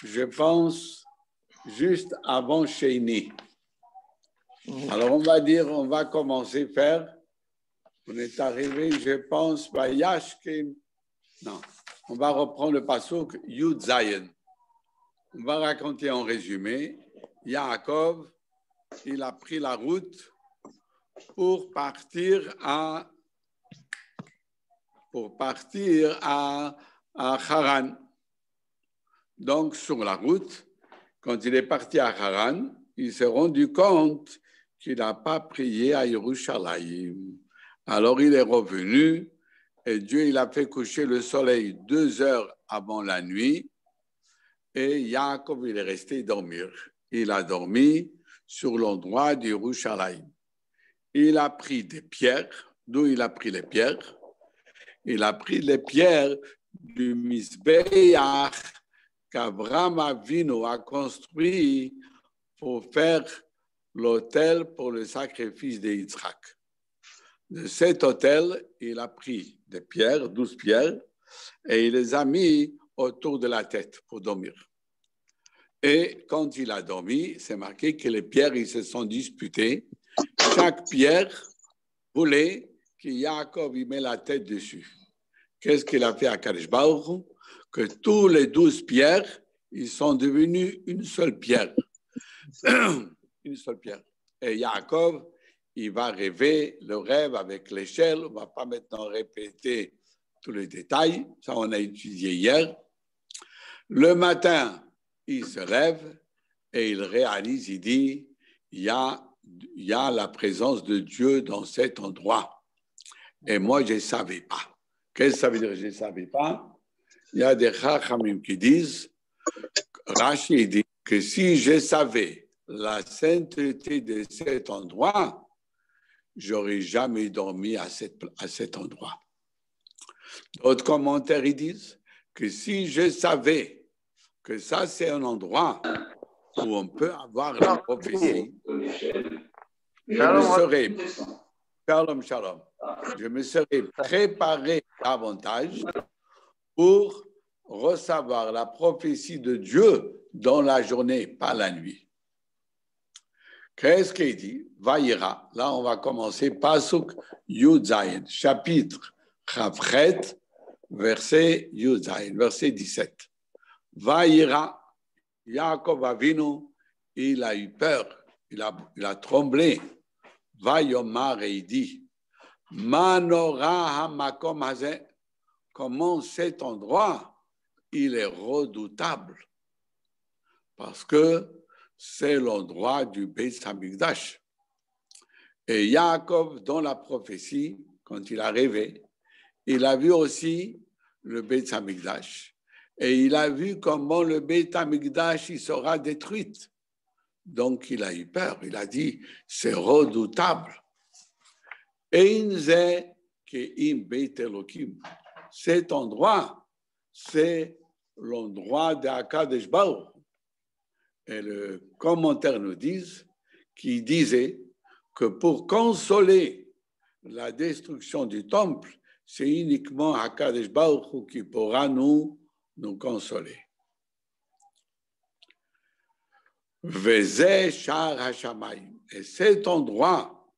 je pense, juste avant Sheini. Alors, on va commencer à faire. On est arrivé, je pense, à Yashkin. Non, on va reprendre le passouk Yud Zayin. On va raconter en résumé. Yaakov, il a pris la route pour partir à Haran. Donc, sur la route, quand il est parti à Haran, il s'est rendu compte qu'il n'a pas prié à Yerushalayim. Alors, il est revenu et Dieu il a fait coucher le soleil 2 heures avant la nuit et Yaakov il est resté dormir. Il a dormi sur l'endroit d'Yerushalayim. Il a pris des pierres. D'où il a pris les pierres? Il a pris les pierres du Misbeach qu'Abraham Avinu a construit pour faire l'autel pour le sacrifice d'Yitzhak. De cet autel, il a pris des pierres, 12 pierres, et il les a mis autour de la tête pour dormir. Et quand il a dormi, c'est marqué que les pierres, ils se sont disputées. Chaque pierre voulait que Yaakov y met la tête dessus. Qu'est-ce qu'il a fait à Kadesh Baruch? Que tous les 12 pierres, ils sont devenus une seule pierre. Une seule pierre. Et Yaakov, il va rêver le rêve avec l'échelle. On ne va pas maintenant répéter tous les détails. Ça, on a étudié hier. Le matin, il se lève et il réalise, il dit, il y a la présence de Dieu dans cet endroit. Et moi, je ne savais pas. Qu'est-ce que ça veut dire, je ne savais pas? Il y a des chachamim qui disent, Rashi dit que si je savais la sainteté de cet endroit, j'aurais jamais dormi à cet endroit. D'autres commentaires ils disent que si je savais que ça c'est un endroit où on peut avoir la prophétie, je me serais préparé davantage pour recevoir la prophétie de Dieu dans la journée, pas la nuit. Qu'est-ce qu'il dit? Vaïra. Là, on va commencer. Pasuk Yud Zayin, chapitre Chavchet, verset Yud Zayin, verset 17. Vaïra, Yaakov Avinu, il a eu peur, il a tremblé. Vaïomar et il dit, Manora hamakom hazeh, comment cet endroit, il est redoutable. Parce que c'est l'endroit du Beit Hamikdash. Et Yaakov, dans la prophétie, quand il a rêvé, il a vu aussi le Beit Hamikdash. Et il a vu comment le Beit Hamikdash il sera détruit. Donc il a eu peur. Il a dit, c'est redoutable. Cet endroit, c'est l'endroit d'Akadesh Baruch. Et le commentaire nous dit qu'il disait que pour consoler la destruction du temple, c'est uniquement Akadesh Baruch qui pourra nous consoler. Vezeh Shar Hashamayim. Et cet endroit,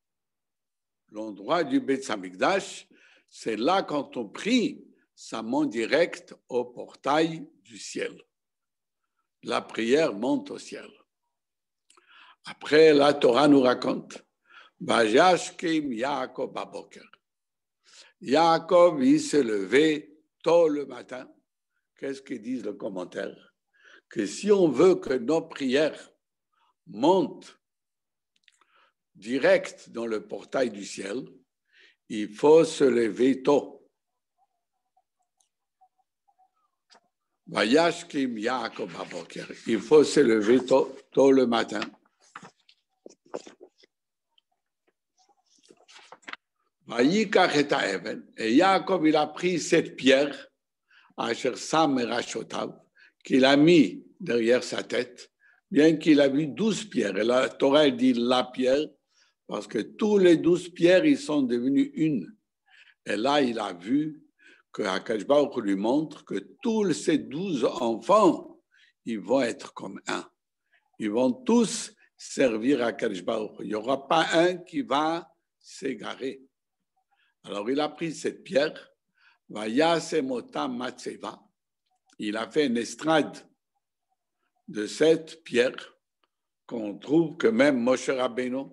l'endroit du Beit Hamikdash, c'est là quand on prie, ça monte direct au portail du ciel. La prière monte au ciel. Après, la Torah nous raconte, Vayashkim Yaakov Baboker. Yaakov, il s'est levé tôt le matin. Qu'est-ce qu'ils disent le commentaire? Que si on veut que nos prières montent direct dans le portail du ciel, il faut se lever tôt. Vayashkim Yaakov Baboker. Il faut se lever tôt le matin. Vayikach et Haeven. Et Yaakov, il a pris cette pierre, Asher Sam Merashotav, qu'il a mis derrière sa tête, bien qu'il a vu 12 pierres. Et la Torah elle dit la pierre, parce que tous les 12 pierres, ils sont devenus une. Et là, il a vu que Akash Baruch lui montre que tous ces 12 enfants, ils vont être comme un. Ils vont tous servir à Kadosh Baruch Hu. Il n'y aura pas un qui va s'égarer. Alors, il a pris cette pierre, Vayasem-ota matseva. Il a fait une estrade de cette pierre qu'on trouve que même Moshe Rabbeinu,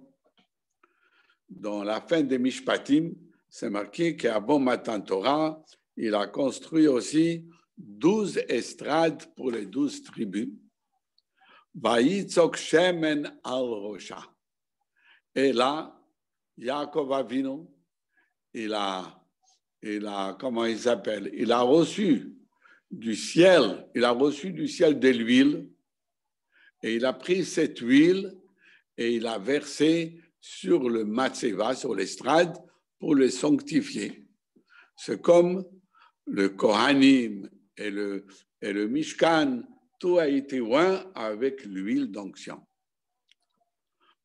dans la fin des Mishpatim, c'est marqué qu'avant Matan Torah, il a construit aussi 12 estrades pour les 12 tribus. Vayitzok shemen al rosha. Et là, Yaakov Avinu, il a, comment il s'appelle? Il a reçu du ciel de l'huile, et il a pris cette huile et il a versé sur le matzeva, sur l'estrade, pour le sanctifier. C'est comme le Kohanim et le Mishkan, tout a été oint avec l'huile d'onction.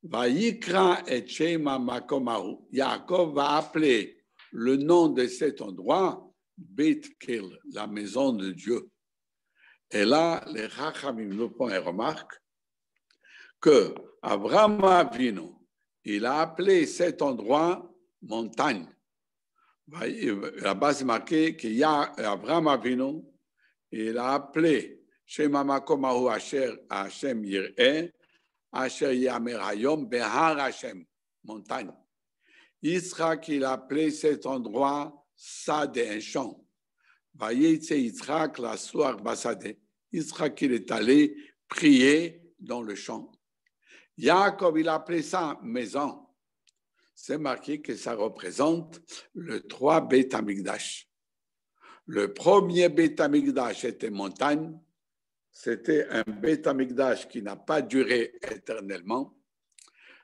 Vayikra et Shema Makomahu. Yaakov va appeler le nom de cet endroit Beit Kel, la maison de Dieu. Et là, les Chachamim nous font une remarque que Abraham Avinu, il a appelé cet endroit montagne. Là-bas, c'est marqué qu'il y a Abraham Avinu, il a appelé Shema Makomahu Asher Hashem Yireh, Asher Yamer Hayom Behar Hashem, montagne. Yitzhak, il a appelé cet endroit Sade, un champ. Vayetze Yitzhak la soir Basade. Yitzhak, il est allé prier dans le champ. Yaakov, il a appelé ça maison. C'est marqué que ça représente le 3 Beit Hamikdash. Le premier Beit Hamikdash était montagne. C'était un Beit Hamikdash qui n'a pas duré éternellement.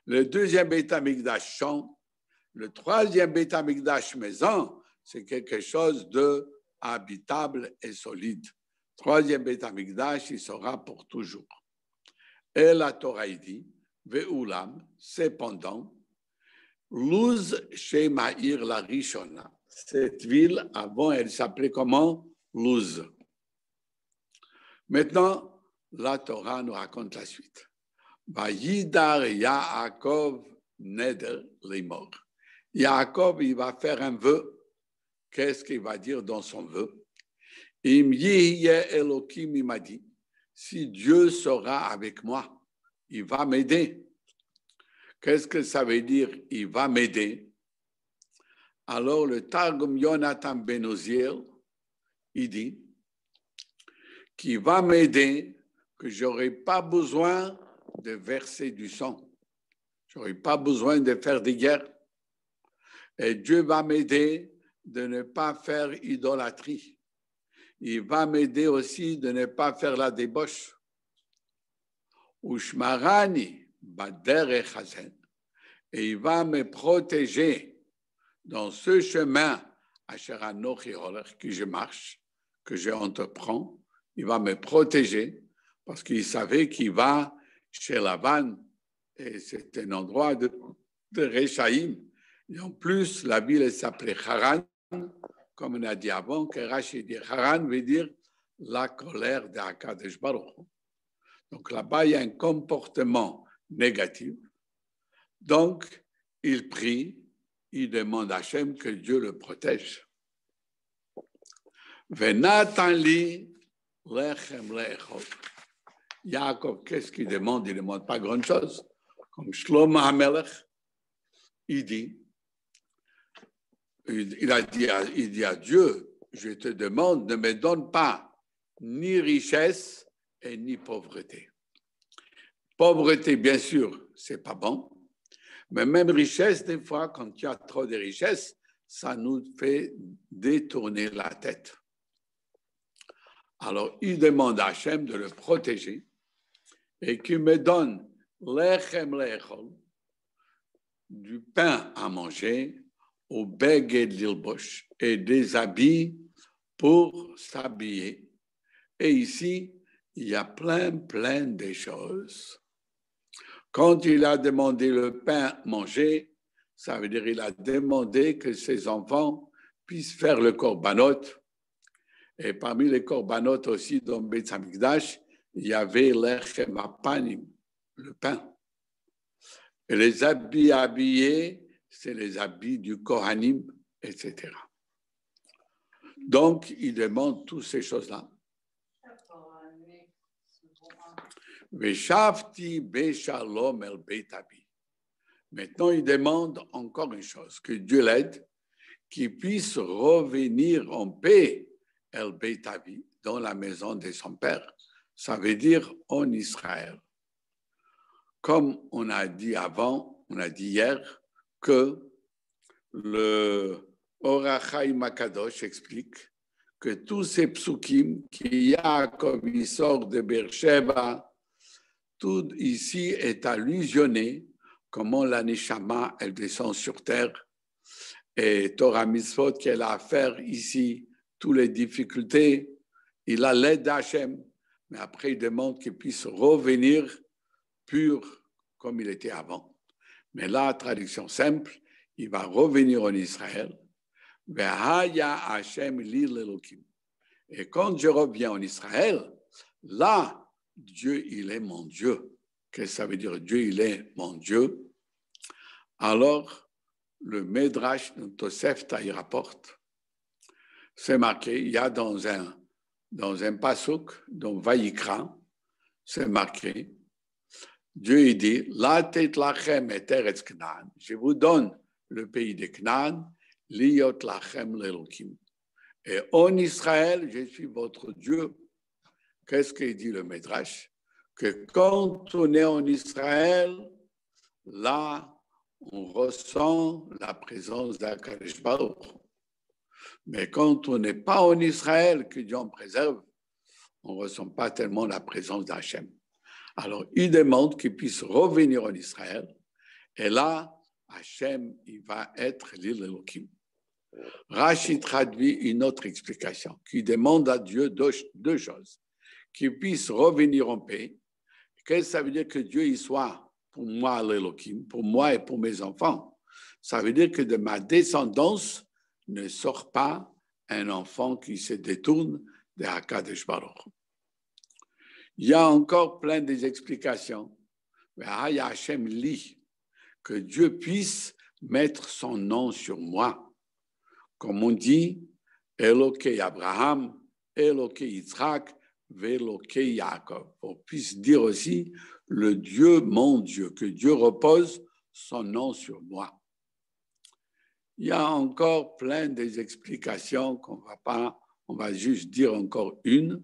Le deuxième Beit Hamikdash champ. Le troisième Beit Hamikdash maison, c'est quelque chose de habitable et solide. Troisième Beit Hamikdash, il sera pour toujours. Et la Torah dit, Ve'ulam, cependant, Luz Shemaïr la Rishona. Cette ville, avant, elle s'appelait comment? Luz. Maintenant, la Torah nous raconte la suite. Vayidar Yaakov neder limor. Yaakov, il va faire un vœu. Qu'est-ce qu'il va dire dans son vœu? Im yihyeh Elokim imadi. Si Dieu sera avec moi, il va m'aider. Qu'est-ce que ça veut dire? Il va m'aider. Alors le Targum Yonatan Ben Oziel, il dit qu'il va m'aider, que je n'aurai pas besoin de verser du sang. Je n'aurai pas besoin de faire des guerres. Et Dieu va m'aider de ne pas faire idolâtrie. Il va m'aider aussi de ne pas faire la débauche. Ushmarani baderech hazen. Et il va me protéger dans ce chemin que je marche, que je entreprends. Il va me protéger parce qu'il savait qu'il va chez Lavan et c'est un endroit de Rechaïm. Et en plus, la ville s'appelait Haran, comme on a dit avant, que Rashi dit Haran veut dire la colère d'Akadosh Baruch Hu. Donc là-bas, il y a un comportement négatif. Donc, il prie, il demande à Hachem que Dieu le protège. Venatan li lechem lechol. Yaakov, qu'est-ce qu'il demande? Il ne demande pas grand-chose. Comme Shlomo HaMelech, il dit à Dieu, je te demande, ne me donne pas ni richesse et ni pauvreté. Pauvreté, bien sûr, c'est pas bon. Mais même richesse, des fois, quand il y a trop de richesse, ça nous fait détourner la tête. Alors, il demande à Hachem de le protéger et qu'il me donne lechem lechol, du pain à manger, au beged lilbosh et des habits pour s'habiller. Et ici, il y a plein de choses. Quand il a demandé le pain manger, ça veut dire qu'il a demandé que ses enfants puissent faire le korbanot. Et parmi les korbanot aussi dans Beit Hamikdash, il y avait l'echem apanim, le pain. Et les habits habillés, c'est les habits du Kohanim, etc. Donc, il demande toutes ces choses-là. Veshavti beshalom el beit abi. Maintenant, il demande encore une chose, que Dieu l'aide, qu'il puisse revenir en paix el beit abi, dans la maison de son père. Ça veut dire en Israël. Comme on a dit avant, on a dit hier, que le Or HaChaim HaKadosh explique que tous ces psukim qu'il y a comme il sort de Beersheba, tout ici est allusionné, comment la Neshama, elle descend sur terre, et Torah Mitzvot qu'elle a à faire ici, toutes les difficultés, il a l'aide d'Hachem, mais après il demande qu'il puisse revenir pur comme il était avant. Mais là, traduction simple, il va revenir en Israël. Et quand je reviens en Israël, là, Dieu, il est mon Dieu. Qu'est-ce que ça veut dire? Dieu, il est mon Dieu. Alors, le Midrash de Tosefta, il rapporte, c'est marqué, il y a dans un pasuk, dans Vayikra, c'est marqué, Dieu il dit, La tet lachem et eretz Knaan, je vous donne le pays de Knaan, liot lachem l'Elokim. Et en Israël, je suis votre Dieu. Qu'est-ce qu'il dit le Midrash? Que quand on est en Israël, là, on ressent la présence d'Akadosh Baruch. Mais quand on n'est pas en Israël, que Dieu en préserve, on ne ressent pas tellement la présence d'Hachem. Alors, il demande qu'il puisse revenir en Israël. Et là, Hachem, il va être l'île Elohim. Rashi traduit une autre explication, qui demande à Dieu deux choses. Qu'il puisse revenir en paix. Qu'est-ce que ça veut dire que Dieu y soit pour moi l'Elohim, pour moi et pour mes enfants? Ça veut dire que de ma descendance ne sort pas un enfant qui se détourne de HaKadosh Baruch. Il y a encore plein d'explications. Mais Hachem lit que Dieu puisse mettre son nom sur moi. Comme on dit, Elokei Abraham, Elokei Yitzhak, Velokei Yaakov. On puisse dire aussi le Dieu, mon Dieu, que Dieu repose son nom sur moi. Il y a encore plein d'explications qu'on ne va pas, on va juste dire encore une.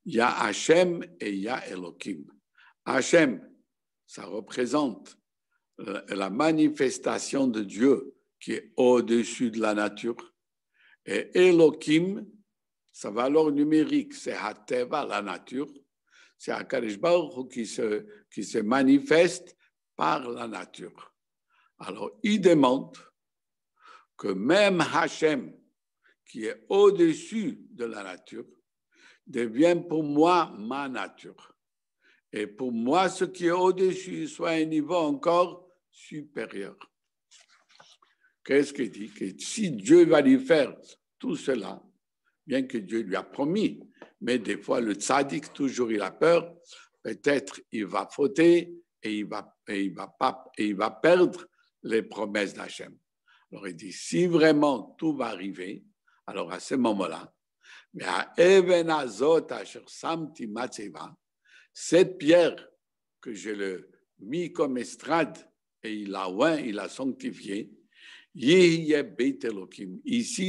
Il y a Hachem et il y a Elohim. Hachem, ça représente la manifestation de Dieu qui est au-dessus de la nature. Et Elohim, sa valeur numérique, c'est Hateva, la nature. C'est HaKadosh Baruch qui se manifeste par la nature. Alors, il demande que même Hachem, qui est au-dessus de la nature, devient pour moi ma nature. Et pour moi, ce qui est au-dessus soit un niveau encore supérieur. Qu'est-ce qu'il dit? Que si Dieu va lui faire tout cela, bien que Dieu lui a promis, mais des fois le tzaddik, toujours il a peur, peut-être il va fauter et il va perdre les promesses d'Hachem. Alors il dit, si vraiment tout va arriver, alors à ce moment-là, cette pierre que je l'ai mis comme estrade et il l'a oint, il l'a sanctifié, ici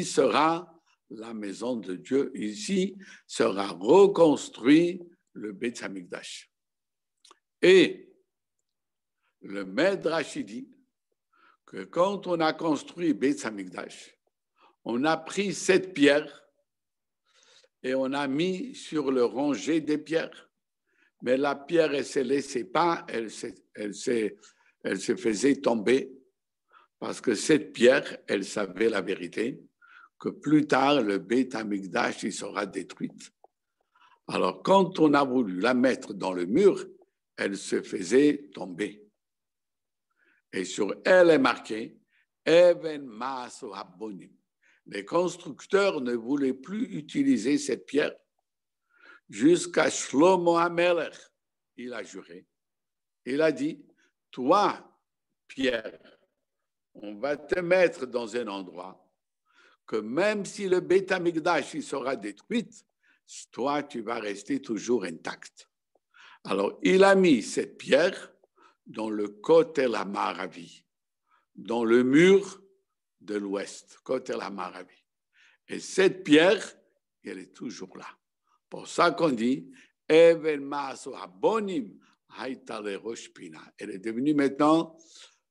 sera la maison de Dieu, ici sera reconstruit le Beit Hamikdash. Et le Midrash dit que quand on a construit Beit Hamikdash, on a pris cette pierre et on a mis sur le rangé des pierres. Mais la pierre, elle ne se laissait pas, elle se faisait tomber parce que cette pierre, elle savait la vérité, que plus tard, le Beit Hamikdash, il sera détruit. Alors, quand on a voulu la mettre dans le mur, elle se faisait tomber. Et sur elle est marqué « Even Maaso Habbonim ». Les constructeurs ne voulaient plus utiliser cette pierre. jusqu'à Shlomo HaMelech. Il a juré. Il a dit, toi, Pierre, on va te mettre dans un endroit que même si le Beit HaMikdash il sera détruit, toi, tu vas rester toujours intact. Alors, il a mis cette pierre dans le Kotel HaMaravi, dans le mur de l'ouest, Kotel HaMaravi. Et cette pierre, elle est toujours là. Pour ça qu'on dit, Even Maaso Habonim Haïta le Rosh Pina. Elle est devenue maintenant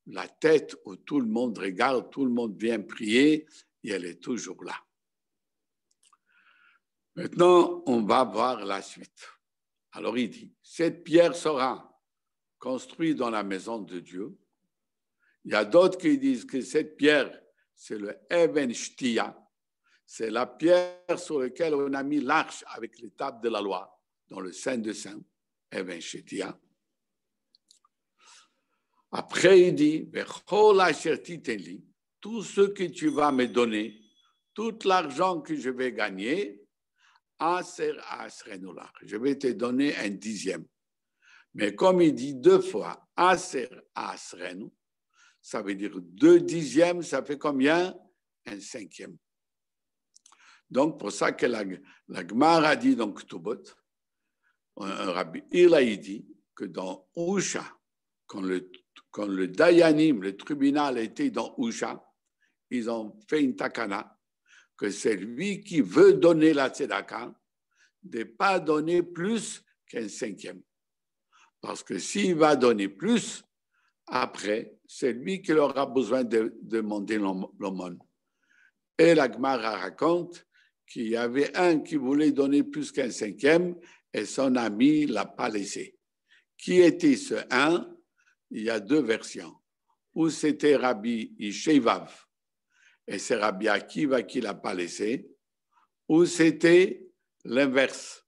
la tête où tout le monde regarde, tout le monde vient prier, et elle est toujours là. Maintenant, on va voir la suite. Alors il dit, cette pierre sera construite dans la maison de Dieu. Il y a d'autres qui disent que cette pierre, c'est le Even Shtia, c'est la pierre sur laquelle on a mis l'arche avec les tables de la loi, dans le Saint de Saints, Even Shtia. Après, il dit, tout ce que tu vas me donner, tout l'argent que je vais gagner, je vais te donner un dixième. Mais comme il dit deux fois, Aser Asrenu, ça veut dire 2 dixièmes, ça fait combien? Un cinquième. Donc, pour ça que la Gemara a dit dans Ketubot, Rabbi Hillel a dit que dans Usha, quand le Dayanim, le tribunal était dans Usha, ils ont fait une takana, que c'est lui qui veut donner la tzedaka, de ne pas donner plus qu'un cinquième. Parce que s'il va donner plus, après, c'est lui qui aura besoin de demander l'aumône. Et la Gemara raconte qu'il y avait un qui voulait donner plus qu'un cinquième et son ami ne l'a pas laissé. Qui était ce un? Il y a 2 versions. Ou c'était Rabbi Ishevav et c'est Rabbi Akiva qui ne l'a pas laissé, ou c'était l'inverse.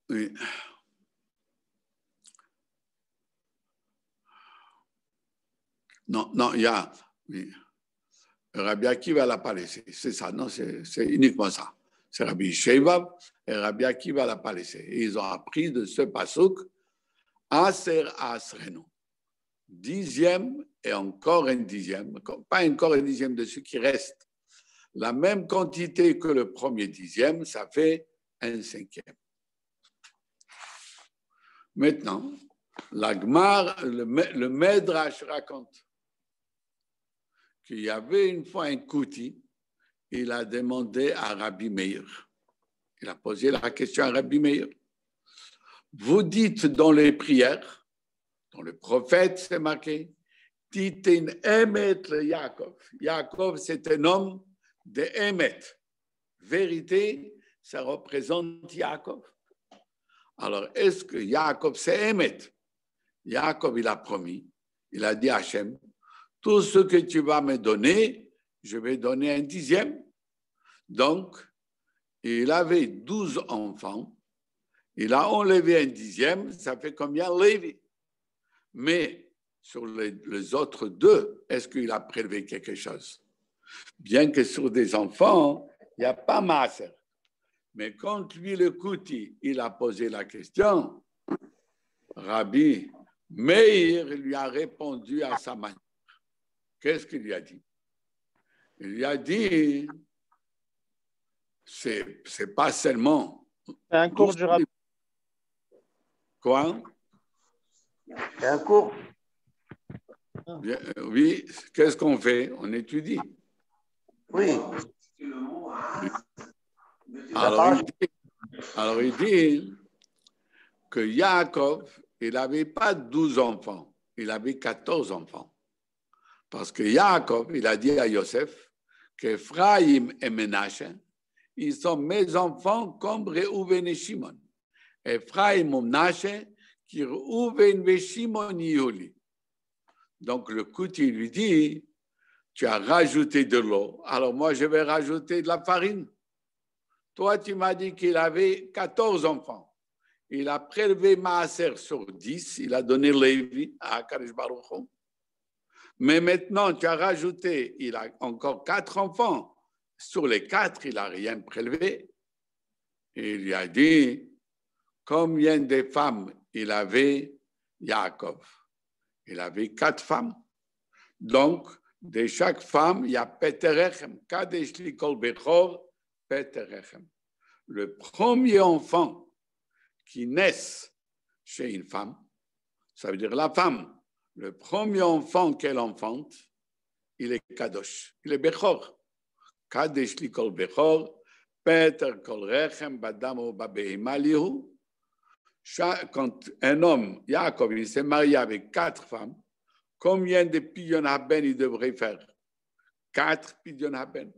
Oui. Non, il y a... Oui. Rabbi Akiva ne l'a pas laissé. C'est ça, non, c'est uniquement ça. C'est Rabbi Shevav et Rabbi Akiva ne l'a pas laissé. Et ils ont appris de ce pasuk, Aser Asrenu. 10e et encore un dixième, pas encore un dixième de ce qui reste. La même quantité que le premier dixième, ça fait un cinquième. Maintenant, la Gemara, le Medrash raconte qu'il y avait une fois un Kouti, il a demandé à Rabbi Meir. Il a posé la question à Rabbi Meir. Vous dites dans les prières, dans le prophète, c'est marqué, Titin Emet le Yaakov. Yaakov, c'est un homme de Emet. Vérité, ça représente Yaakov. Alors, est-ce que Yaakov, c'est Emet? Yaakov, il a promis, il a dit à Hachem, tout ce que tu vas me donner, je vais donner un dixième. Donc, il avait 12 enfants, il a enlevé un dixième, ça fait combien Lévi? Mais sur les autres 2, est-ce qu'il a prélevé quelque chose? Bien que sur des enfants, il n'y a pas Maaser. Mais quand lui, le Kouti, il a posé la question, Rabbi Meir lui a répondu à sa manière. Qu'est-ce qu'il lui a dit? Il lui a dit, c'est pas seulement... C'est un cours du Rabbi. Quoi? C'est un cours. Bien, oui, qu'est-ce qu'on fait? On étudie. Oui. Alors il dit que Yaakov, il n'avait pas 12 enfants, il avait 14 enfants. Parce que Yaakov, il a dit à Yosef qu'Ephraïm et Ménache, ils sont mes enfants comme Réhouven et Shimon. Ephraïm et Ménache, qui Réhouven et Shimon Yoli. Donc le Kouti lui dit, tu as rajouté de l'eau, alors moi je vais rajouter de la farine. Toi, tu m'as dit qu'il avait 14 enfants. Il a prélevé Maaser sur 10, il a donné Lévi à Kadosh Baruch Hu. Mais maintenant, tu as rajouté, il a encore 4 enfants. sur les 4, il n'a rien prélevé. Et il lui a dit combien de femmes il avait Yaakov. Il avait 4 femmes. Donc, de chaque femme, il y a Peterechem. Kadesh likol bechor, Peterechem. Le premier enfant qui naît chez une femme, ça veut dire la femme, le premier enfant qu'elle enfante, il est Kadosh, il est Bechor. Kadesh likol bechor, Peter kol rechem, badamo babehima lihu. Quand un homme, Yaakov, il s'est marié avec 4 femmes, combien de pidyon haben il devrait faire? 4 pidyon haben.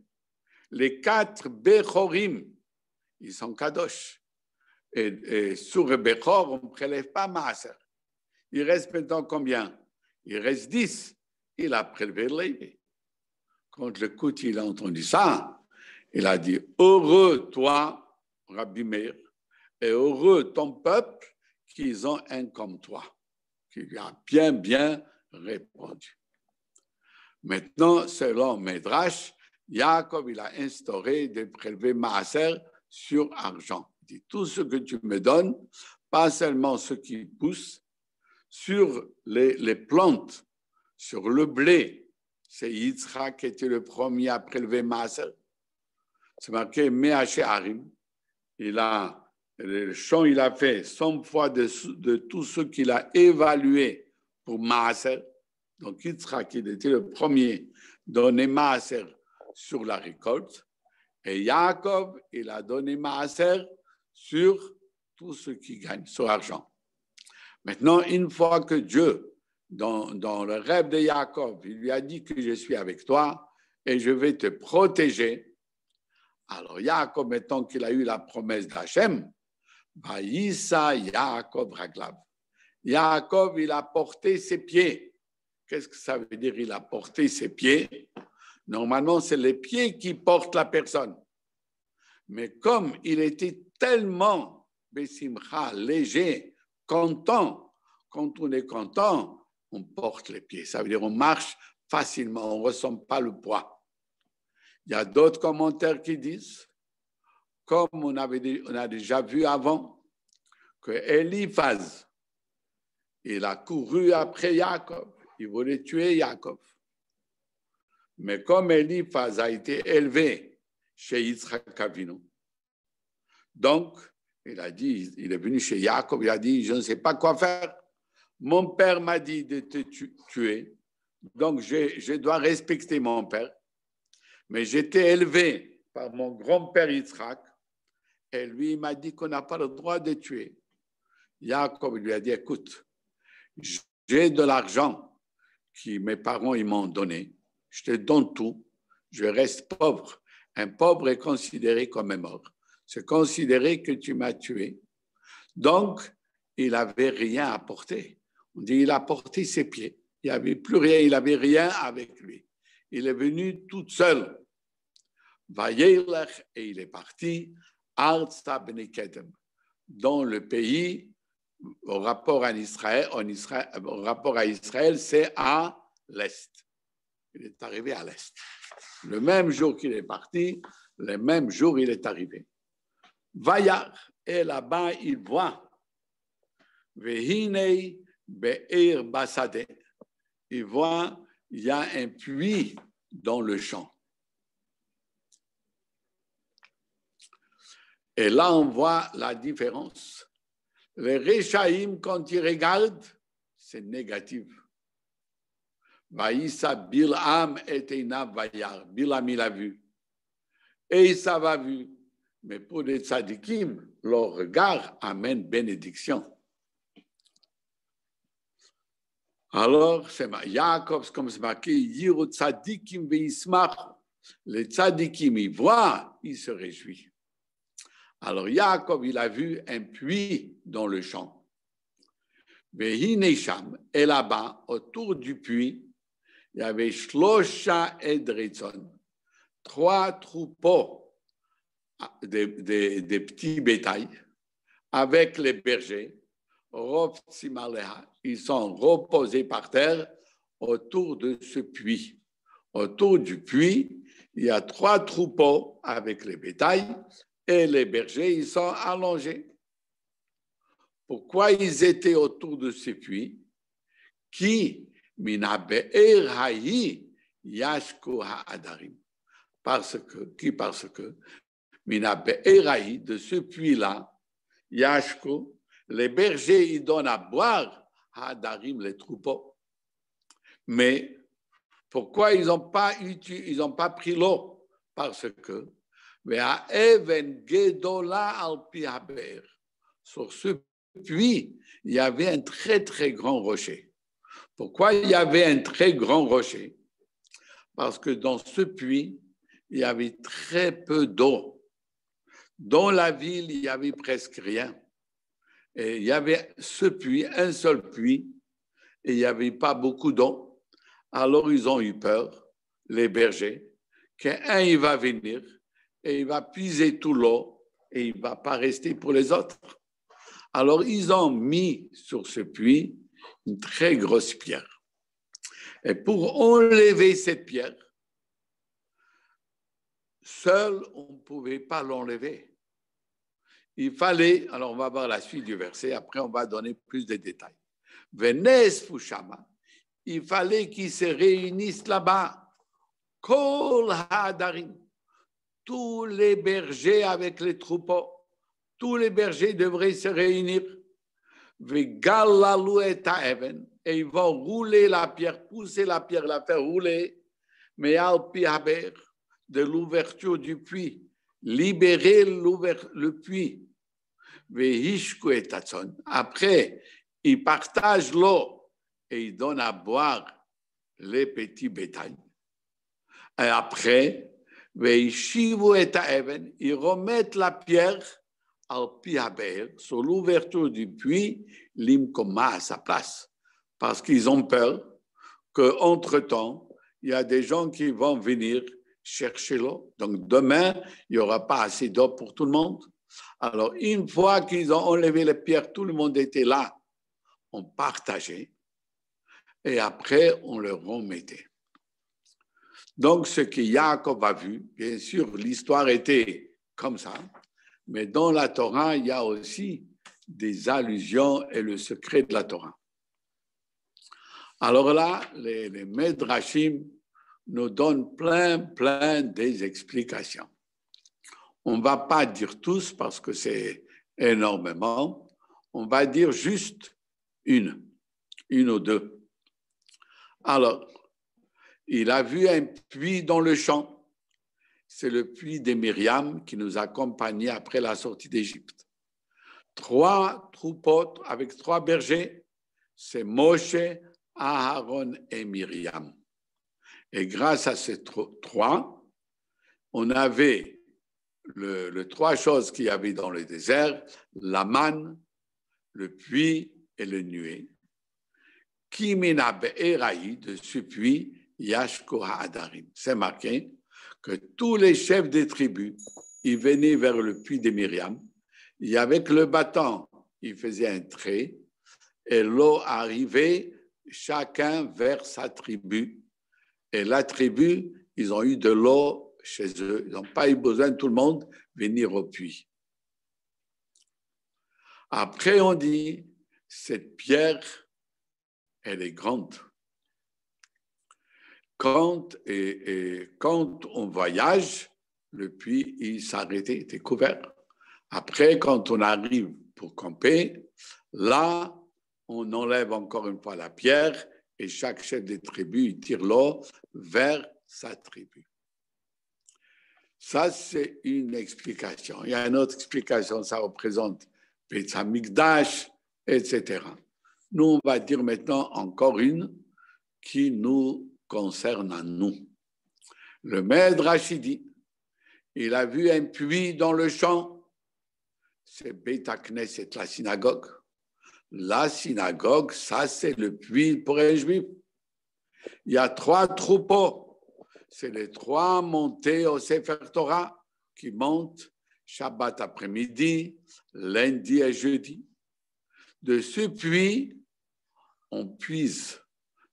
Les 4 bechorim, ils sont kadosh. Et sur le bechor, on ne prélève pas maaser. Il reste maintenant combien? Il reste 10. Il a prélevé le Lévi. Quand le Kout, il a entendu ça, il a dit, heureux toi, Rabbi Meir, et heureux ton peuple, qu'ils ont un comme toi, qui lui a bien répondu. Maintenant, selon Midrash, Yaakov, il a instauré de prélever maaser sur argent. Il dit, tout ce que tu me donnes, pas seulement ce qui pousse, sur les plantes, sur le blé. C'est Yitzhak qui était le premier à prélever maaser. C'est marqué Meaché Harim. Le champ, il a fait 100 fois de tout ce qu'il a évalué pour maaser. Donc, Yitzhak, il était le premier donné maaser sur la récolte. Et Yaakov, il a donné maaser sur tout ce qu'il gagne, sur l'argent. Maintenant, une fois que Dieu, dans le rêve de Yaakov, il lui a dit que je suis avec toi et je vais te protéger. Alors, Yaakov, maintenant qu'il a eu la promesse d'Hachem, Vaïssa Yaakov Raglav. Yaakov, il a porté ses pieds. Qu'est-ce que ça veut dire, il a porté ses pieds? Normalement, c'est les pieds qui portent la personne. Mais comme il était tellement besimcha, léger, content, quand on est content, on porte les pieds. Ça veut dire on marche facilement, on ne ressent pas le poids. Il y a d'autres commentaires qui disent, comme on a déjà vu avant, que Eliphaz, il a couru après Yaakov, il voulait tuer Yaakov. Mais comme Eliphaz a été élevé chez Yitzhak Avinu, donc il a dit, il est venu chez Yaakov, il a dit, je ne sais pas quoi faire. Mon père m'a dit de te tuer, donc je dois respecter mon père. Mais j'étais élevé par mon grand-père Yitzhak, et lui, il m'a dit qu'on n'a pas le droit de tuer. Yaakov lui a dit, écoute, j'ai de l'argent que mes parents ils m'ont donné, je te donne tout, je reste pauvre. Un pauvre est considéré comme un mort. C'est considéré que tu m'as tué. Donc, il n'avait rien à porter. On dit il a porté ses pieds. Il n'y avait plus rien, il n'avait rien avec lui. Il est venu tout seul. Vayelech, et il est parti, Arza Benekedem, dans le pays, au rapport à Israël, c'est à l'est. Il est arrivé à l'est. Le même jour qu'il est parti, le même jour il est arrivé. Vayar, et là-bas il voit, Vehinei be'er basade. Il voit, il y a un puits dans le champ. Et là, on voit la différence. Les Réchaïm, quand ils regardent, c'est négatif. Vaïssa Bil'am etena vayar. Bil'am, il a vu. Et ça va vu. Mais pour les tzadikim, leur regard amène bénédiction. Alors, c'est Yaakov, comme c'est marqué, Yiru tzadikim ve'ismach. Les tzadikim, ils voient, ils se réjouissent. Alors, Yaakov, il a vu un puits dans le champ. Et là-bas, autour du puits, il y avait Shlosha Edritzon, 3 troupeaux de petits bétails avec les bergers. Ils sont reposés par terre autour de ce puits. Autour du puits, il y a 3 troupeaux avec les bétails et les bergers, ils sont allongés. Pourquoi ils étaient autour de ce puits? Qui mina be'er hayi yashko ha'adarim. Parce que mina be'er hayi, de ce puits-là, yashko, les bergers, ils donnent à boire ha'adarim, les troupeaux. Mais pourquoi ils n'ont pas pris l'eau? Parce que sur ce puits, il y avait un très, très grand rocher. Pourquoi il y avait un très grand rocher? Parce que dans ce puits, il y avait très peu d'eau. Dans la ville, il n'y avait presque rien. Et il y avait ce puits, un seul puits, et il n'y avait pas beaucoup d'eau. Alors, ils ont eu peur, les bergers, qu'un, il va venir et il va puiser tout l'eau et il ne va pas rester pour les autres. Alors, ils ont mis sur ce puits une très grosse pierre. Et pour enlever cette pierre, seul, on ne pouvait pas l'enlever. Il fallait, alors on va voir la suite du verset, après on va donner plus de détails. Venes Fushama, il fallait qu'ils se réunissent là-bas. Kol Hadarim, tous les bergers avec les troupeaux, tous les bergers devraient se réunir. Et ils vont rouler la pierre, pousser la pierre, la faire rouler, mais de l'ouverture du puits, libérer le puits. Après, ils partagent l'eau et ils donnent à boire les petits bétails. Et après, ils remettent la pierre sur l'ouverture du puits, l'imkoma à sa place. Parce qu'ils ont peur qu'entre-temps, il y a des gens qui vont venir chercher l'eau. Donc demain, il n'y aura pas assez d'eau pour tout le monde. Alors, une fois qu'ils ont enlevé les pierres, tout le monde était là. On partageait. Et après, on le remettait. Donc, ce que Jacob a vu, bien sûr, l'histoire était comme ça. Mais dans la Torah, il y a aussi des allusions et le secret de la Torah. Alors là, les Medrashim nous donnent plein des explications. On ne va pas dire tous parce que c'est énormément. On va dire juste une ou deux. Alors, il a vu un puits dans le champ. C'est le puits de Myriam qui nous accompagnait après la sortie d'Égypte. 3 troupeaux avec 3 bergers, c'est Moshe, Aaron et Myriam. Et grâce à ces 3, on avait les 3 choses qu'il y avait dans le désert, la manne, le puits et le nuée. Kimina be'eraï, de ce puits, Yashko ha'adarim. C'est marqué que tous les chefs des tribus, ils venaient vers le puits de Myriam, et avec le bâton, ils faisaient un trait, et l'eau arrivait chacun vers sa tribu. Et la tribu, ils ont eu de l'eau chez eux. Ils n'ont pas eu besoin, tout le monde, venir au puits. Après, on dit, cette pierre, elle est grande. Quand on voyage, le puits, il s'arrêtait, il était couvert. Après, quand on arrive pour camper, là, on enlève encore une fois la pierre et chaque chef de tribu il tire l'eau vers sa tribu. Ça, c'est une explication. Il y a une autre explication, ça représente Beth Hamikdash, etc. Nous, on va dire maintenant encore une qui nous concerne à nous. Le Midrash dit, il a vu un puits dans le champ, c'est Beit HaKnesset, la synagogue. La synagogue, ça c'est le puits pour un juif. Il y a 3 troupeaux, c'est les 3 montées au Sefer Torah qui montent Shabbat après-midi, lundi et jeudi. De ce puits, on puise.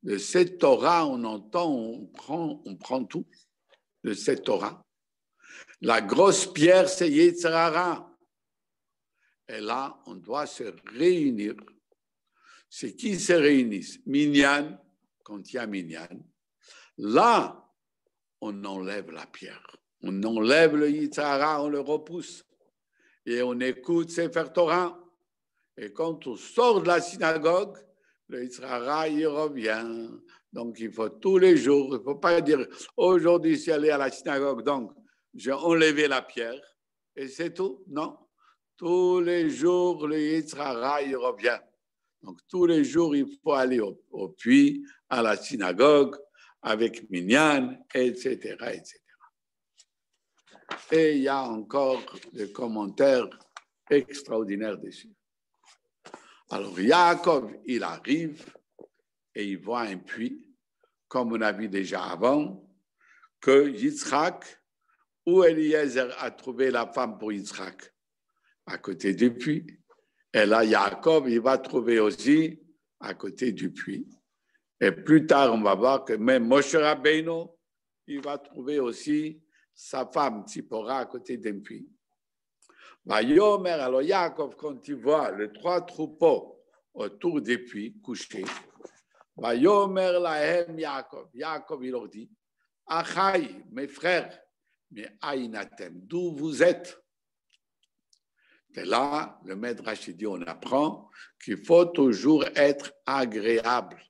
De cette Torah, on entend, on prend tout. de cette Torah. La grosse pierre, c'est Yetzer Hara. Et là, on doit se réunir. C'est qui se réunissent? Minyan, quand il y a Minyan. Là, on enlève la pierre. On enlève le Yetzer Hara, on le repousse. Et on écoute Sefer Torah. Et quand on sort de la synagogue, le Yetzer Hara, il revient. Donc, il faut tous les jours, il ne faut pas dire aujourd'hui, je suis allé à la synagogue, donc j'ai enlevé la pierre et c'est tout. Non. Tous les jours, le Yetzer Hara, il revient. Donc, tous les jours, il faut aller au puits, à la synagogue, avec Minyan, etc., etc. Et il y a encore des commentaires extraordinaires dessus. Alors, Yaakov, il arrive et il voit un puits, comme on a vu déjà avant, que Yitzhak, où Eliezer a trouvé la femme pour Yitzhak, à côté du puits. Et là, Yaakov, il va trouver aussi à côté du puits. Et plus tard, on va voir que même Moshe Rabbeinu, il va trouver aussi sa femme, Tzipora, à côté d'un puits. Vayomer, alors Yaakov, quand il voit les 3 troupeaux autour des puits couchés, Vayomer lahem Yaakov. Yaakov, il leur dit, Achai, mes frères, mais Aïnatem, d'où vous êtes? Et là, le maître Rachidi, on apprend qu'il faut toujours être agréable.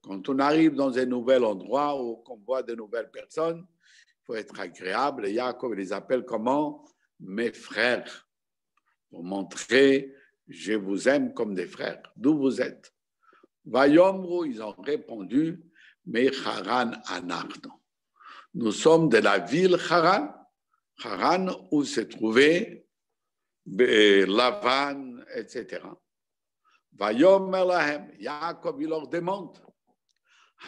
Quand on arrive dans un nouvel endroit ou qu'on voit de nouvelles personnes, il faut être agréable. Et Yaakov les appelle comment? Mes frères. Pour montrer, je vous aime comme des frères. D'où vous êtes? Vayomru, ils ont répondu, mais Haran Anarno. Nous sommes de la ville Haran. Haran, où se trouvait Lavan, etc. Vayomer lahem, Yaakov, il leur demande,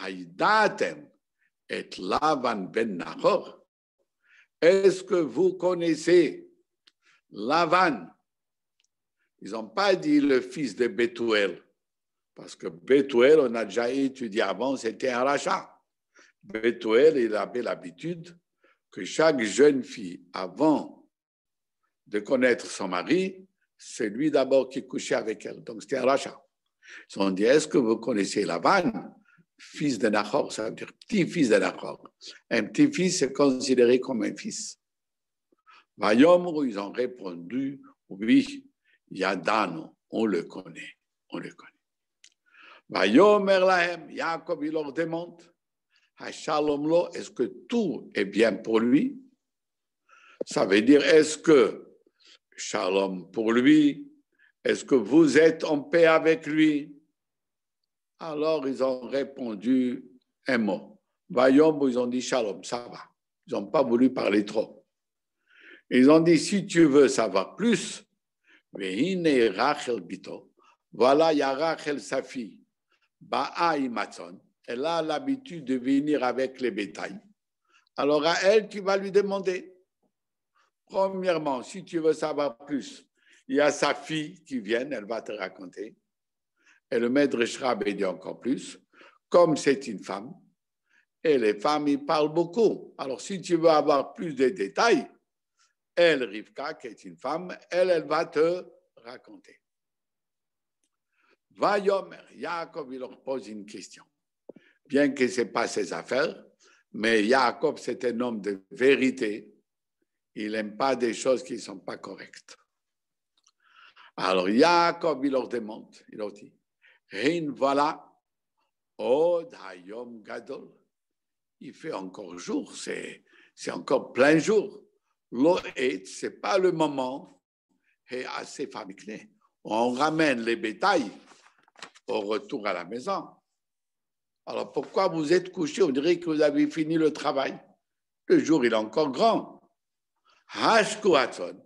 Haïdatem et Lavan ben Nahor. Est-ce que vous connaissez Lavan? Ils n'ont pas dit le fils de Bethuel, parce que Bethuel, on a déjà étudié avant, c'était un rachat. Bethuel, il avait l'habitude que chaque jeune fille, avant de connaître son mari, c'est lui d'abord qui couchait avec elle. Donc, c'était un rachat. Ils ont dit, est-ce que vous connaissez Lavan, fils de Nahor, ça veut dire petit-fils de Nahor. Un petit-fils est considéré comme un fils. Vayomru, ils ont répondu, oui, Yadano, on le connaît, on le connaît. Vayomer lahem, Yaakov, il leur demande, Hashalom lo, est-ce que tout est bien pour lui? Ça veut dire, est-ce que Shalom pour lui? Est-ce que vous êtes en paix avec lui? Alors, ils ont répondu un mot. Vayom, ils ont dit Shalom, ça va. Ils n'ont pas voulu parler trop. Ils ont dit, si tu veux savoir plus, Vehine Rachel Bito, voilà, il y a Rachel, sa fille, Ba'a Matzon, elle a l'habitude de venir avec les bétails. Alors, à elle, tu vas lui demander. Premièrement, si tu veux savoir plus, il y a sa fille qui vient, elle va te raconter. Et le maître Shrab dit encore plus, comme c'est une femme, et les femmes, ils parlent beaucoup. Alors, si tu veux avoir plus de détails, elle, Rivka, qui est une femme, elle va te raconter. Vayomer, Yaakov, il leur pose une question. Bien que ce n'est pas ses affaires, mais Yaakov, c'est un homme de vérité. Il n'aime pas des choses qui ne sont pas correctes. Alors, Yaakov, il leur demande, il leur dit, Hin, voilà, Od Hayom Gadol. Il fait encore jour, c'est encore plein jour. L'Oed, ce n'est pas le moment, et assez famille. On ramène les bétails au retour à la maison. Alors, pourquoi vous êtes couché? On dirait que vous avez fini le travail. Le jour, il est encore grand. Hashkuatzon,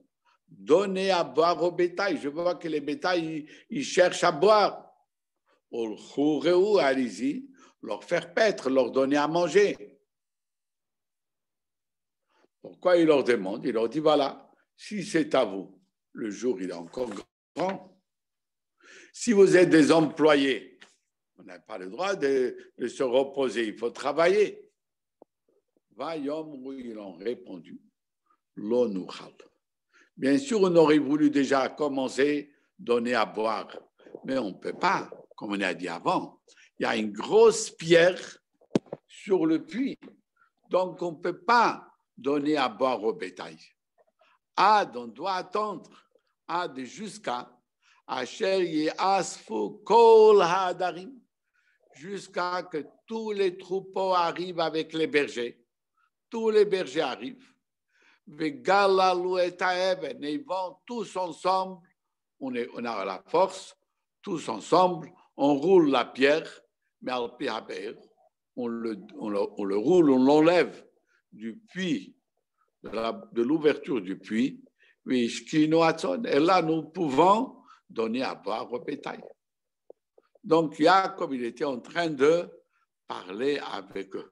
donnez à boire au bétail. Je vois que les bétails, ils cherchent à boire. Allez-y, leur faire paître, leur donner à manger. Pourquoi il leur demande? Il leur dit, voilà, si c'est à vous, le jour, il est encore grand. Si vous êtes des employés, on n'a pas le droit de se reposer, il faut travailler. Vayomru, ils ont répondu, Lo nuchal. Bien sûr, on aurait voulu déjà commencer à donner à boire, mais on ne peut pas, comme on a dit avant. Il y a une grosse pierre sur le puits, donc on ne peut pas donner à boire au bétail. On doit attendre jusqu'à jusqu'à que tous les troupeaux arrivent avec les bergers. Tous les bergers arrivent. Et ils vont tous ensemble. On a la force, tous ensemble. On roule la pierre, mais on le roule, on l'enlève du puits, de l'ouverture du puits. Et là, nous pouvons donner à boire au bétail. Donc, Jacob, il était en train de parler avec eux.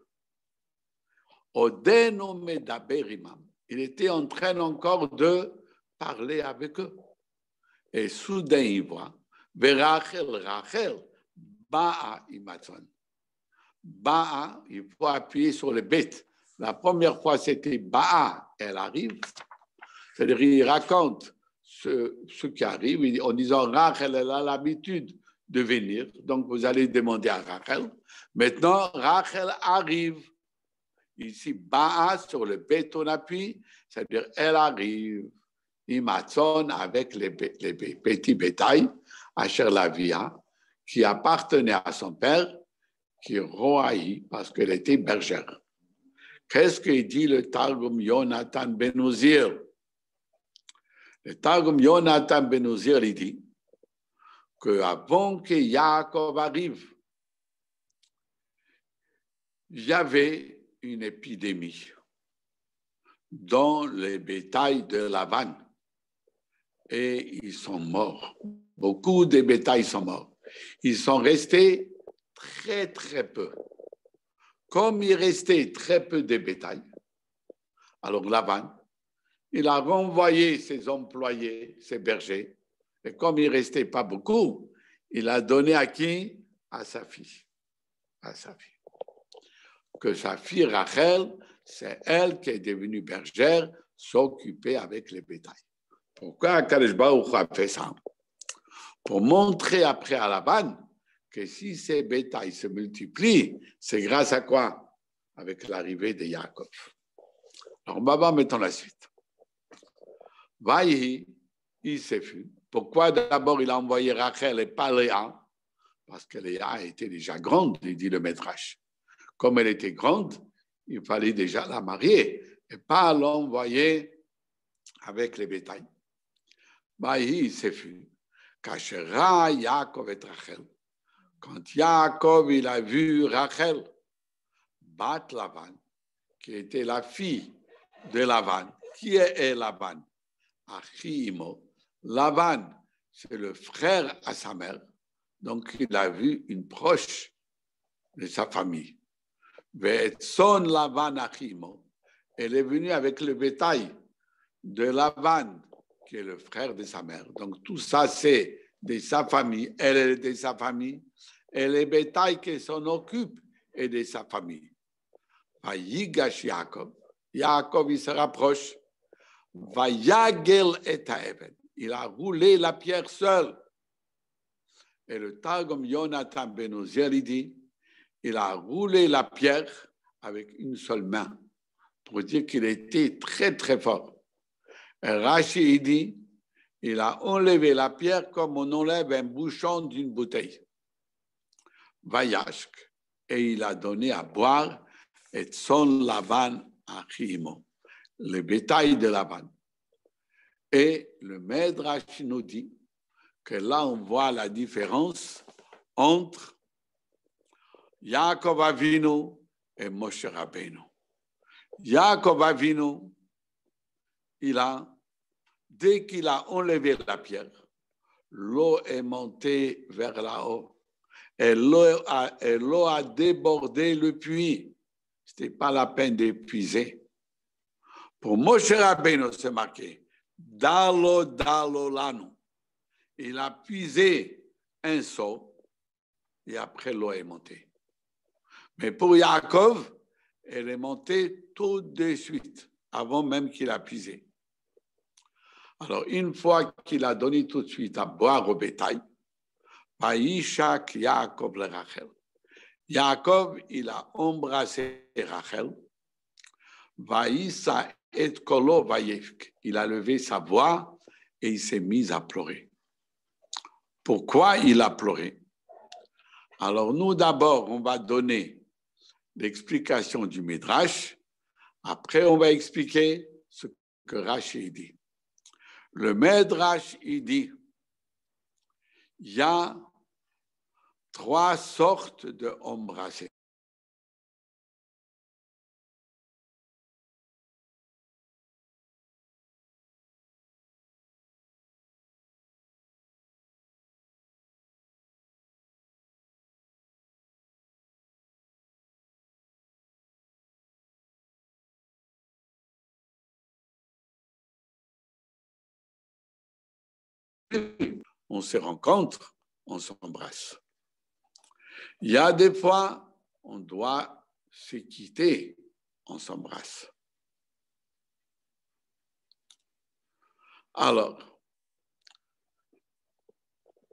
Il était en train encore de parler avec eux. Et soudain, il voit, Rachel, Ba'a imatzon. Ba'a, il faut appuyer sur le bête. La première fois, c'était Ba'a, elle arrive. C'est-à-dire, il raconte ce qui arrive en disant Rachel, elle a l'habitude de venir. Donc, vous allez demander à Rachel. Maintenant, Rachel arrive. Ici, Ba'a sur le béton appui, c'est-à-dire elle arrive. Imatzon avec les petits bétails, Asher Lavia, qui appartenait à son père, qui roaillit parce qu'elle était bergère. Qu'est-ce qu'il dit le Targum Yonatan Ben Uzir? Le Targum Yonatan Ben Uzir, il dit qu'avant que Yaakov arrive, il y avait une épidémie dans les bétails de Lavan et ils sont morts. Beaucoup de bétails sont morts. Ils sont restés très, très peu. Comme il restait très peu de bétail, alors Lavan, il a renvoyé ses employés, ses bergers, et comme il ne restait pas beaucoup, il a donné à qui? À sa fille. À sa fille. Que sa fille Rachel, c'est elle qui est devenue bergère, s'occuper avec les bétails. Pourquoi Kadosh Baruch Hu a fait ça? Pour montrer après à Laban que si ces bétails se multiplient, c'est grâce à quoi? Avec l'arrivée de Yaakov. Alors, on va voir maintenant la suite. Vaïhi, il s'est fui. Pourquoi d'abord il a envoyé Rachel et pas Léa? Parce que Léa était déjà grande, il dit le Midrash. Comme elle était grande, il fallait déjà la marier et pas l'envoyer avec les bétails. Vaïhi, il s'est fui. Kachera Yaakov et Rachel. Quand Yaakov il a vu Rachel, Bat Lavan, qui était la fille de Lavan. Qui est Lavan? Achimo. Lavan, c'est le frère à sa mère. Donc, il a vu une proche de sa famille. Son Lavan Achimo. Elle est venue avec le bétail de Lavan, qui est le frère de sa mère. Donc, tout ça, c'est de sa famille. Elle est de sa famille. Et les bétails qui s'en occupent est de sa famille. Vayigash Yaakov. Yaakov, il se rapproche. Vayagel et Taeven. Il a roulé la pierre seul. Et le Targum Yonatan Ben Uziel, il dit, il a roulé la pierre avec une seule main pour dire qu'il était très, très fort. Et Rashi, il dit, il a enlevé la pierre comme on enlève un bouchon d'une bouteille. Vayashk. Et il a donné à boire et son Lavan Achimo, le bétail de Lavan. Et le Midrash nous dit que là, on voit la différence entre Yaakov Avinu et Moshe Rabbeinu. Yaakov Avinu, dès qu'il a enlevé la pierre, l'eau est montée vers là-haut. Et l'eau a débordé le puits. Ce n'était pas la peine d'épuiser. Pour Moshe Rabbeinu, c'est marqué Dalo lanu. Il a puisé un seau et après l'eau est montée. Mais pour Yaakov, elle est montée tout de suite, avant même qu'il a puisé. Alors, une fois qu'il a donné tout de suite à boire au bétail, Vaïchak Yaakov le Rachel. Yaakov, il a embrassé Rachel. Vaïssa et kolo vaïfk. Il a levé sa voix et il s'est mis à pleurer. Pourquoi il a pleuré? Alors, nous, d'abord, on va donner l'explication du Midrash. Après, on va expliquer ce que Rashi dit. Le Midrash, il dit, il y a 3 sortes d'embrasser. On se rencontre, on s'embrasse. Il y a des fois, on doit se quitter, on s'embrasse. Alors,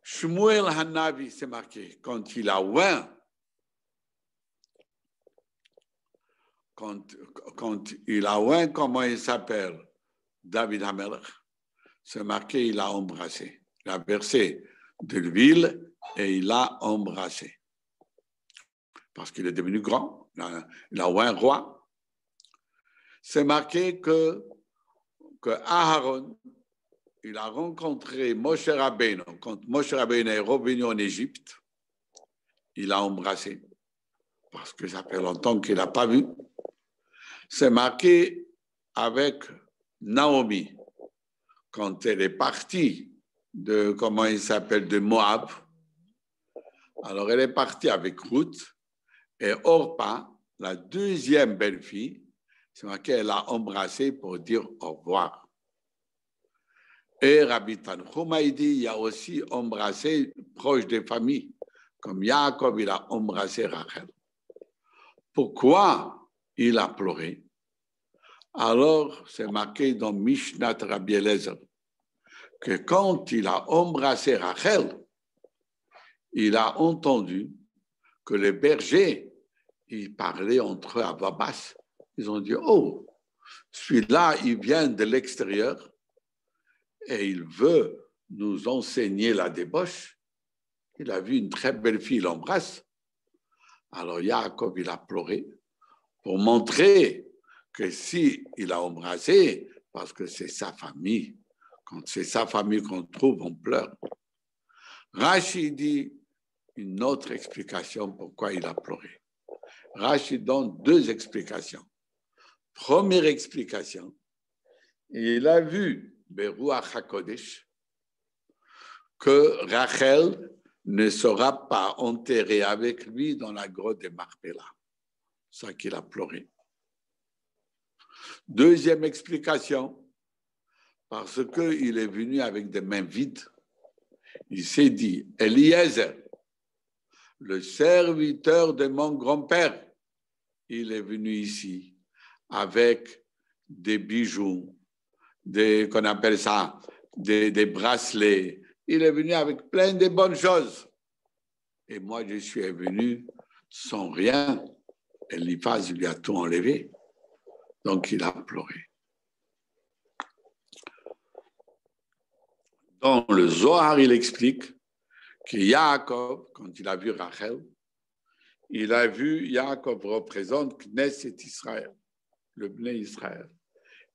Shmuel Hanavi, c'est marqué, quand il a oint, comment il s'appelle, David Hamelech, c'est marqué, il a embrassé. Il a versé de l'huile et il a embrassé. Parce qu'il est devenu grand, il a oint roi. C'est marqué que Aaron, il a rencontré Moshe Rabbeinu. Quand Moshe Rabbeinu est revenu en Égypte, il a embrassé. Parce que ça fait longtemps qu'il n'a pas vu. C'est marqué avec Naomi. Quand elle est partie de Moab, alors elle est partie avec Ruth et Orpa, la deuxième belle-fille, c'est marqué, elle a embrassé pour dire au revoir. Et Rabbi Tanchuma, il dit, il y a aussi embrassé proche des familles, comme Yaakov, il a embrassé Rachel. Pourquoi il a pleuré? Alors, c'est marqué dans Mishnat Rabbi Eliezer, que quand il a embrassé Rachel, il a entendu que les bergers, ils parlaient entre eux à voix basse. Ils ont dit, oh, celui-là, il vient de l'extérieur et il veut nous enseigner la débauche. Il a vu une très belle fille, il l'embrasse. Alors Yaakov, il a pleuré pour montrer que si il a embrassé, parce que c'est sa famille, quand c'est sa famille qu'on trouve, on pleure. Rashi dit une autre explication pourquoi il a pleuré. Rashi donne 2 explications. Première explication, il a vu Beruach HaKodesh que Rachel ne sera pas enterrée avec lui dans la grotte de Marpella. C'est ça qu'il a pleuré. Deuxième explication, parce qu'il est venu avec des mains vides, il s'est dit, Eliezer, le serviteur de mon grand-père, il est venu ici avec des bijoux, qu'on appelle ça, des bracelets. Il est venu avec plein de bonnes choses. Et moi, je suis venu sans rien. Eliphaz lui a tout enlevé. Donc, il a pleuré. Dans le Zohar, il explique que Yaakov, quand il a vu Rachel, il a vu Yaakov représente Knesset Israël, le Bnei Israël.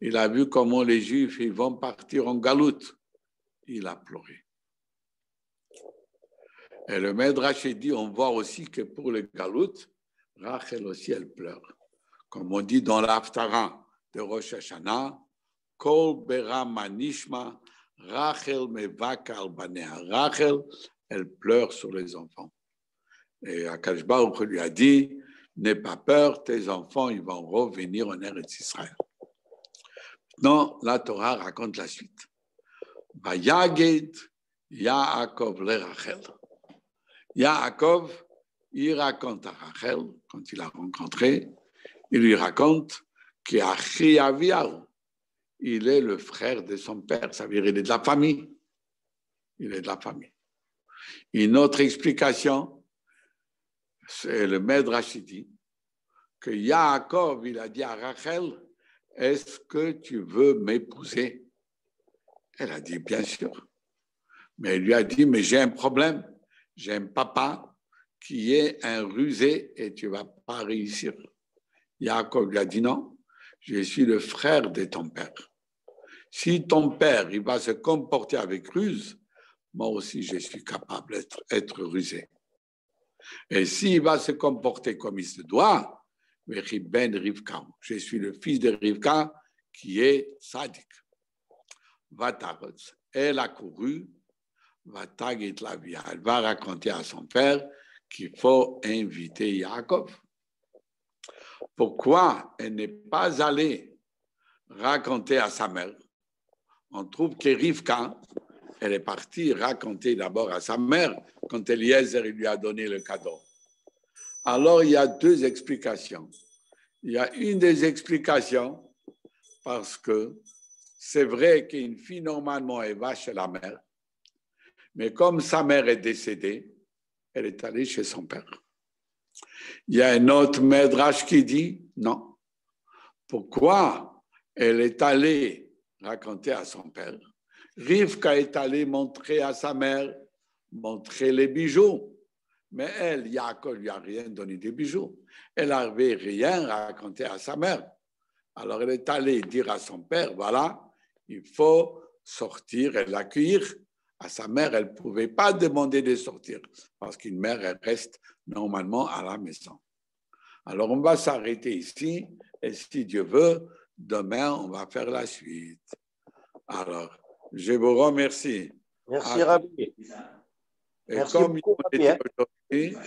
Il a vu comment les Juifs ils vont partir en galoute. Il a pleuré. Et le Midrash dit, on voit aussi que pour les galoutes, Rachel aussi, elle pleure. Comme on dit dans l'Haftara de Rosh Hashanah, Kol Bera Manishma, Rachel Mevaka al Banea. Rachel, elle pleure sur les enfants. Et Akadosh Baruch Hu lui a dit, n'aie pas peur, tes enfants, ils vont revenir en Eretz Israël. Maintenant, la Torah raconte la suite. Vayaged Yaakov le Rachel. Yaakov, il raconte à Rachel, quand il l'a rencontré, Il lui raconte qu'Achi Aviaou, il est le frère de son père, ça veut dire qu'il est de la famille. Il est de la famille. Une autre explication, c'est le Medrash dit que Yaakov, il a dit à Rachel, est-ce que tu veux m'épouser? Elle a dit, bien sûr. Mais il lui a dit, mais j'ai un problème. J'ai un papa qui est un rusé et tu ne vas pas réussir. Yaakov lui a dit, non, je suis le frère de ton père. Si ton père il va se comporter avec ruse, moi aussi je suis capable d'être rusé. Et s'il va se comporter comme il se doit, ben Rivka, je suis le fils de Rivka qui est sadique. Vatarotz, elle a couru, Vatagit la via, elle va raconter à son père qu'il faut inviter Yaakov. Pourquoi elle n'est pas allée raconter à sa mère? On trouve que Rivka, elle est partie raconter d'abord à sa mère quand Eliezer lui a donné le cadeau. Alors, il y a deux explications. Il y a une des explications parce que c'est vrai qu'une fille, normalement, elle va chez la mère, mais comme sa mère est décédée, elle est allée chez son père. Il y a un autre Medrash qui dit non. Pourquoi elle est allée raconter à son père? Rivka est allée montrer à sa mère, montrer les bijoux. Mais elle, Yaakov, lui a rien donné de bijoux. Elle n'avait rien raconté à sa mère. Alors elle est allée dire à son père, voilà, il faut sortir et l'accueillir. À sa mère, elle ne pouvait pas demander de sortir parce qu'une mère, elle reste normalement à la maison. Alors on va s'arrêter ici et si Dieu veut, demain, on va faire la suite. Alors, je vous remercie. Merci, Rabbi. Et Merci comme beaucoup, on Rabbi. était aujourd'hui,